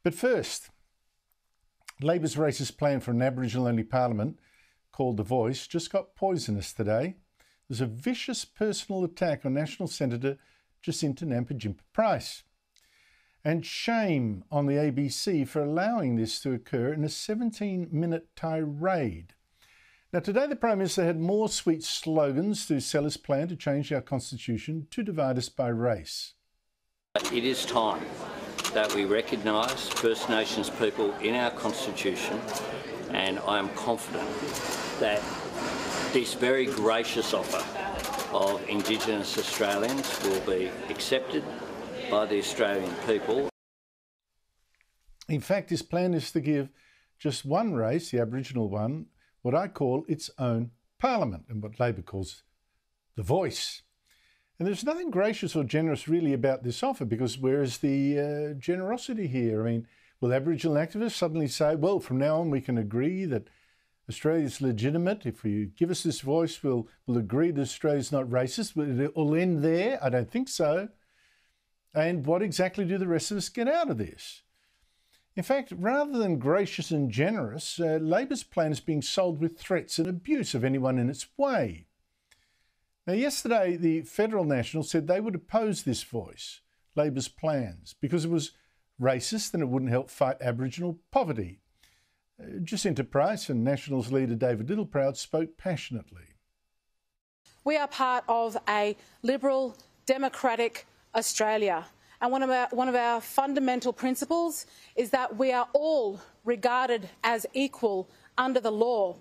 But first, Labor's racist plan for an Aboriginal-only parliament, called The Voice, just got poisonous today. There's a vicious personal attack on National Senator Jacinta Nampijinpa-Price. And shame on the ABC for allowing this to occur in a 17-minute tirade. Now, today the Prime Minister had more sweet slogans to sell his plan to change our constitution to divide us by race. It is time that we recognise First Nations people in our constitution, and I am confident that this very gracious offer of Indigenous Australians will be accepted by the Australian people. In fact, his plan is to give just one race, the Aboriginal one, what I call its own parliament, and what Labor calls the voice. And there's nothing gracious or generous really about this offer, because where is the generosity here? I mean, will Aboriginal activists suddenly say, well, from now on we can agree that Australia is legitimate? If you give us this voice, we'll agree that Australia is not racist. It will end there? I don't think so. And what exactly do the rest of us get out of this? In fact, rather than gracious and generous, Labor's plan is being sold with threats and abuse of anyone in its way. Now, yesterday, the Federal Nationals said they would oppose this voice, Labor's plans, because it was racist and it wouldn't help fight Aboriginal poverty. Jacinta Price and Nationals leader David Littleproud spoke passionately. We are part of a liberal, democratic Australia, and one of our fundamental principles is that we are all regarded as equal under the law,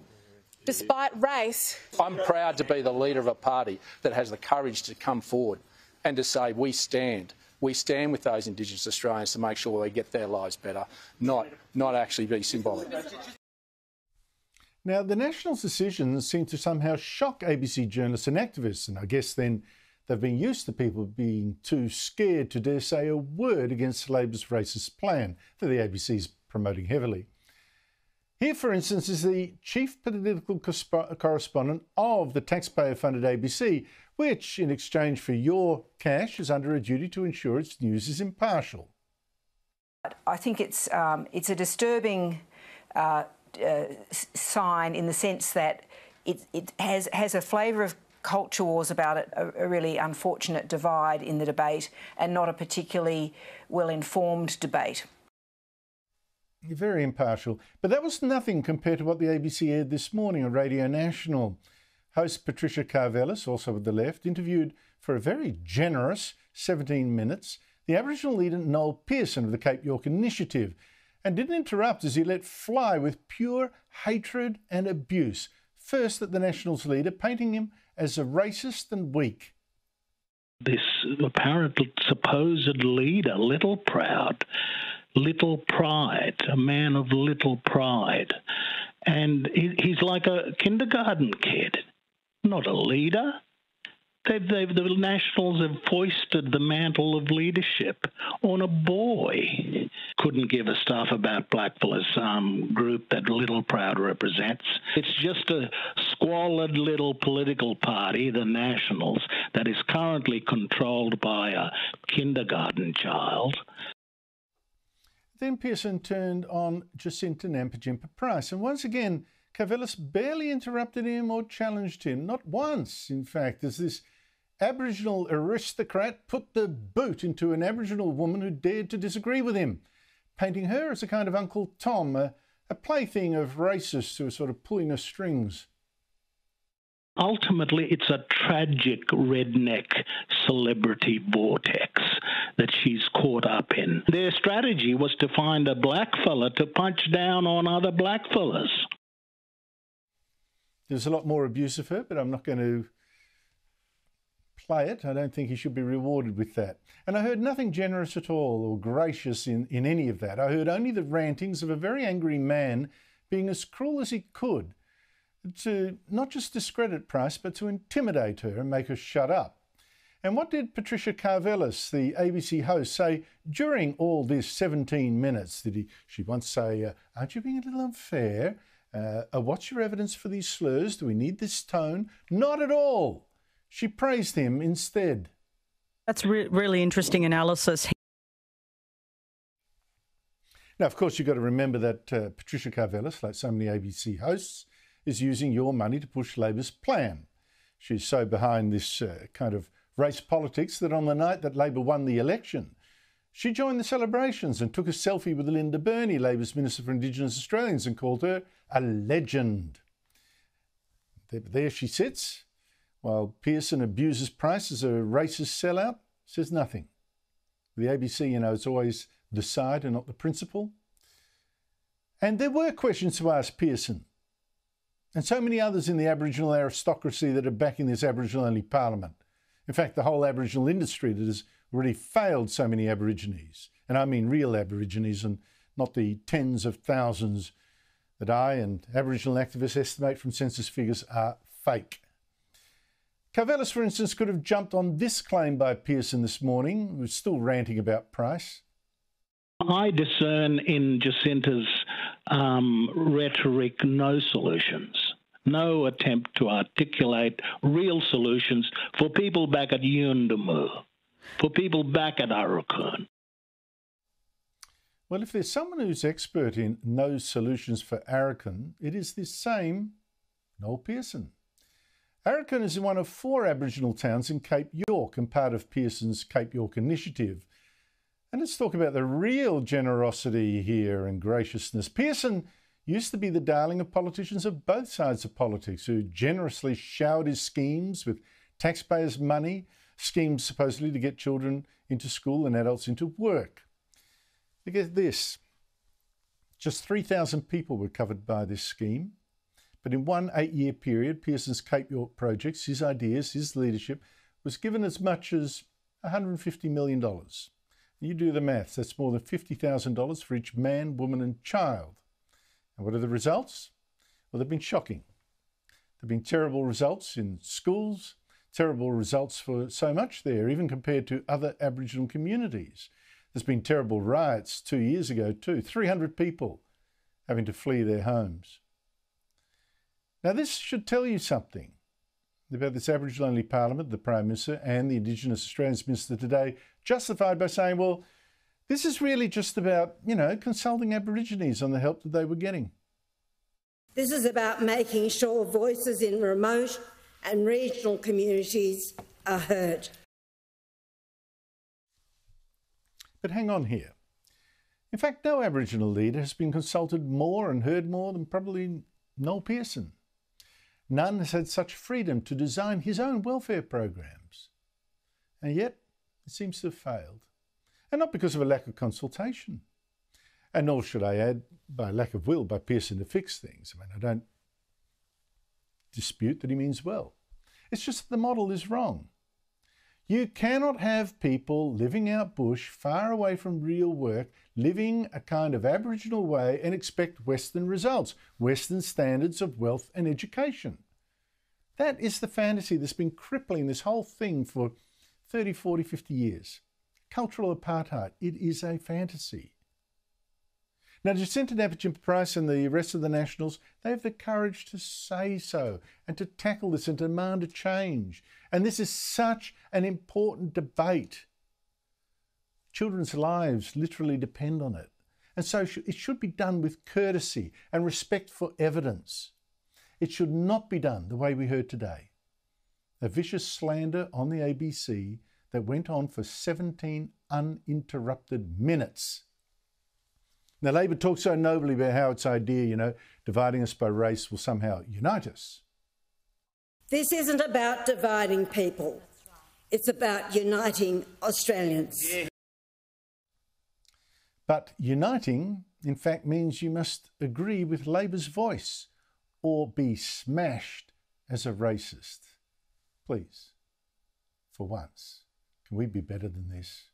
despite race. I'm proud to be the leader of a party that has the courage to come forward and to say we stand. We stand with those Indigenous Australians to make sure they get their lives better, not actually be symbolic. Now, the Nationals' decisions seem to somehow shock ABC journalists and activists, and I guess then they've been used to people being too scared to dare say a word against Labor's racist plan that the ABC is promoting heavily. Here, for instance, is the chief political correspondent of the taxpayer-funded ABC, which, in exchange for your cash, is under a duty to ensure its news is impartial. I think it's a disturbing sign in the sense that it has a flavour of culture wars about it, a really unfortunate divide in the debate, and not a particularly well-informed debate. Very impartial. But that was nothing compared to what the ABC aired this morning on Radio National. Host Patricia Karvelas, also with the left, interviewed for a very generous 17 minutes the Aboriginal leader Noel Pearson of the Cape York Initiative, and didn't interrupt as he let fly with pure hatred and abuse. First at the Nationals leader, painting him as a racist and weak. This apparent supposed leader, Littleproud, little pride, a man of little pride. And he's like a kindergarten kid, not a leader. The Nationals have foisted the mantle of leadership on a boy. Couldn't give a stuff about blackfellas group that Littleproud represents. It's just a squalid little political party, the Nationals, that is currently controlled by a kindergarten child. Then Pearson turned on Jacinta Nampijinpa-Price, and once again, Karvelas barely interrupted him or challenged him. Not once, in fact, as this Aboriginal aristocrat put the boot into an Aboriginal woman who dared to disagree with him, painting her as a kind of Uncle Tom, a plaything of racists who are sort of pulling her strings. Ultimately, it's a tragic redneck celebrity vortex that she's caught up in. Their strategy was to find a blackfella to punch down on other blackfellas. There's a lot more abuse of her, but I'm not going to play it. I don't think he should be rewarded with that. And I heard nothing generous at all or gracious in any of that. I heard only the rantings of a very angry man being as cruel as he could to not just discredit Price, but to intimidate her and make her shut up. And what did Patricia Karvelas, the ABC host, say during all this 17 minutes? Did she once say, aren't you being a little unfair? What's your evidence for these slurs? Do we need this tone? Not at all. She praised him instead. That's really interesting analysis. Now, of course, you've got to remember that Patricia Karvelas, like so many ABC hosts, is using your money to push Labor's plan. She's so behind this kind of race politics that on the night that Labor won the election, she joined the celebrations and took a selfie with Linda Burney, Labor's Minister for Indigenous Australians, and called her a legend. There she sits, while Pearson abuses Price as a racist sellout, says nothing. The ABC, you know, it's always the side and not the principle. And there were questions to ask Pearson and so many others in the Aboriginal aristocracy that are backing this Aboriginal-only parliament. In fact, the whole Aboriginal industry that has already failed so many Aborigines, and I mean real Aborigines and not the tens of thousands that I and Aboriginal activists estimate from census figures are fake. Karvelas, for instance, could have jumped on this claim by Pearson this morning, who was still ranting about Price. I discern in Jacinta's rhetoric no solutions, no attempt to articulate real solutions for people back at Yuendumu, for people back at Arukun. Well, if there's someone who's expert in no solutions for Arakan, it is this same Noel Pearson. Arakan is in one of 4 Aboriginal towns in Cape York and part of Pearson's Cape York initiative. And let's talk about the real generosity here and graciousness. Pearson used to be the darling of politicians of both sides of politics who generously showered his schemes with taxpayers' money, schemes supposedly to get children into school and adults into work. Look at this. Just 3,000 people were covered by this scheme. But in one 8-year period, Pearson's Cape York projects, his ideas, his leadership, was given as much as $150 million. You do the maths, that's more than $50,000 for each man, woman and child. And what are the results? Well, they've been shocking. There have been terrible results in schools, terrible results for so much there, even compared to other Aboriginal communities. There's been terrible riots 2 years ago too, 300 people having to flee their homes. Now this should tell you something about this Aboriginal-only parliament, the Prime Minister and the Indigenous Australians Minister today, justified by saying, well, this is really just about, you know, consulting Aborigines on the help that they were getting. This is about making sure voices in remote and regional communities are heard. But hang on here. In fact, no Aboriginal leader has been consulted more and heard more than probably Noel Pearson. None has had such freedom to design his own welfare programs. And yet, it seems to have failed. And not because of a lack of consultation. And nor should I add, by lack of will by Pearson to fix things. I mean, I don't dispute that he means well. It's just that the model is wrong. You cannot have people living out bush, far away from real work, living a kind of Aboriginal way and expect Western results, Western standards of wealth and education. That is the fantasy that's been crippling this whole thing for 30, 40, 50 years. Cultural apartheid, it is a fantasy. Now, Jacinta Nampijinpa-Price and the rest of the Nationals, they have the courage to say so and to tackle this and demand a change. And this is such an important debate. Children's lives literally depend on it. And so it should be done with courtesy and respect for evidence. It should not be done the way we heard today. A vicious slander on the ABC that went on for 17 uninterrupted minutes. Now, Labor talks so nobly about how its idea, you know, dividing us by race will somehow unite us. This isn't about dividing people. It's about uniting Australians. Yeah. But uniting, in fact, means you must agree with Labor's voice or be smashed as a racist. Please, for once, can we be better than this?